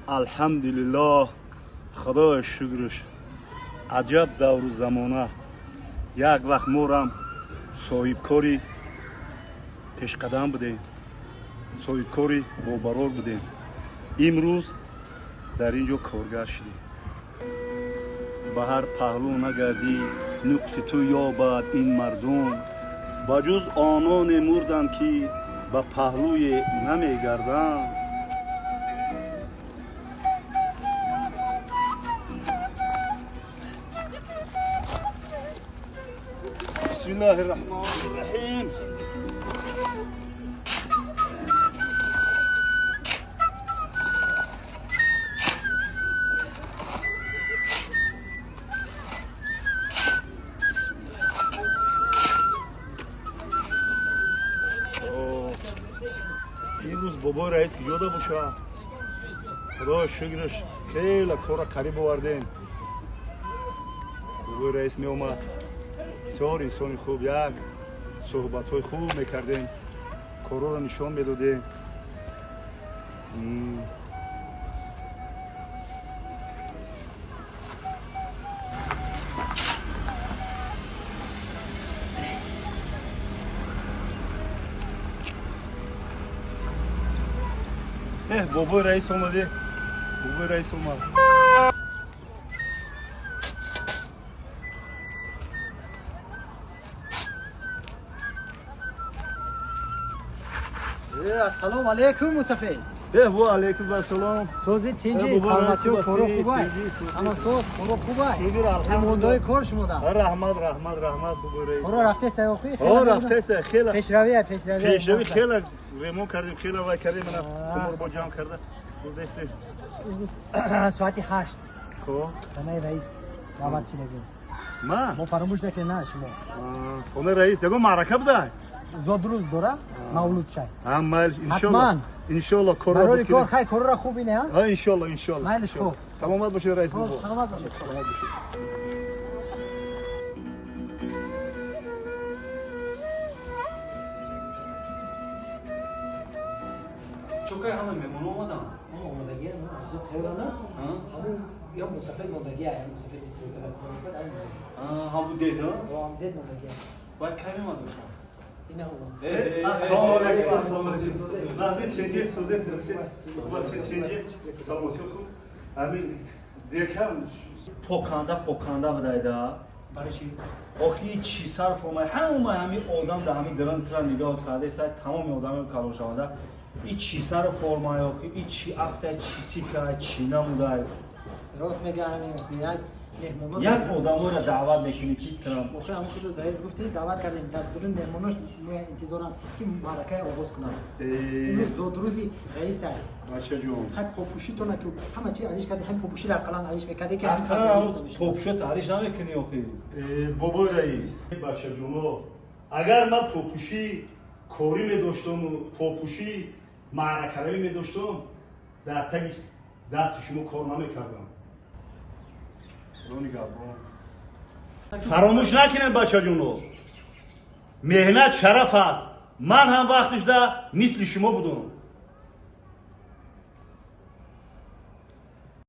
الحمدلله خدای شکرش عجب دور و زمانه یک وقت مورم صاحب کاری پیش قدم بودیم صاحب کاری بابرار بودیم امروز در اینجا کارگر شدیم به هر پهلو نگردی نقص تو یابد این مردم با جز آنان مردند که به پهلوی نمیگردند بسم الله الرحمن الرحیم امروز بابا رئیس که یاده باشه خدا شکرش خیلی کار قریب آوردیم بابا رئیس می اومد بسیار انسان خوب یک صحبت های خوب میکردیم کارو را نشان میدادیم بابا رئیس اومده بابا رئیس اومد السلام علیکم مصطفی و علیکم السلام سوزی تیجی سلامتی و کارو خوبه اما سوز کارو خوبه هموندای کار شما دا رحمت بابا رئیس کارو رفته است اخوی رفته است خیلی پیشروی خیلی ریمون کردیم خیلی وای کردیم من عمر با جان کرده دست ساعتی 8 خب خانه رئیس دعوت چی نگیم ما فراموش نکنیم نه شما خانه رئیس یگو معرکه بوده زود روز داره مولود شای انشالله کار برای کار خیلی کار را خوبی نه انشالله مایلش خوب سلامت باشه رئیس بابا سلامت باشه چوکای همه میمونو اومدم اومدگی نه جو خیلی نه یا مسافر موندگی یا مسافر دیسکو کار کنه هم بود دیدن هم دید موندگی باید کاری اومد باشم اینا السلام علیکم نازی تیجی سوزه درسی واسه تیجی سلامتی خوب همین دیکم پوکانده بدایدا برای چی آخی چی صرف اومد همین آدم در همین درن ترن نگاه کرده است تمام آدم کارو شده این چی سر فرمای آخی این چی افته چی سیکا چی نموده راست میگه همین یک آدم را دعوت میکنی که ترام آخه هم خود رئیس گفتی دعوت کردیم در طول مهموناش انتظارم که معرکه آغاز کنم امروز زود روزی رئیس است باشه جون خط پوپوشی تو نکو همه چی علیش کردی هم پوپوشی در قلان علیش میکردی که پوپشو تعریش نمیکنی آخی بابا رئیس باشه جونو اگر من پوپوشی کوری میداشتم و پوپوشی معرکه میداشتم در تگ دست شما کار نمیکردم فراموش نکنید بچه جونو مهنت شرف است من هم وقتش ده مثل شما بودم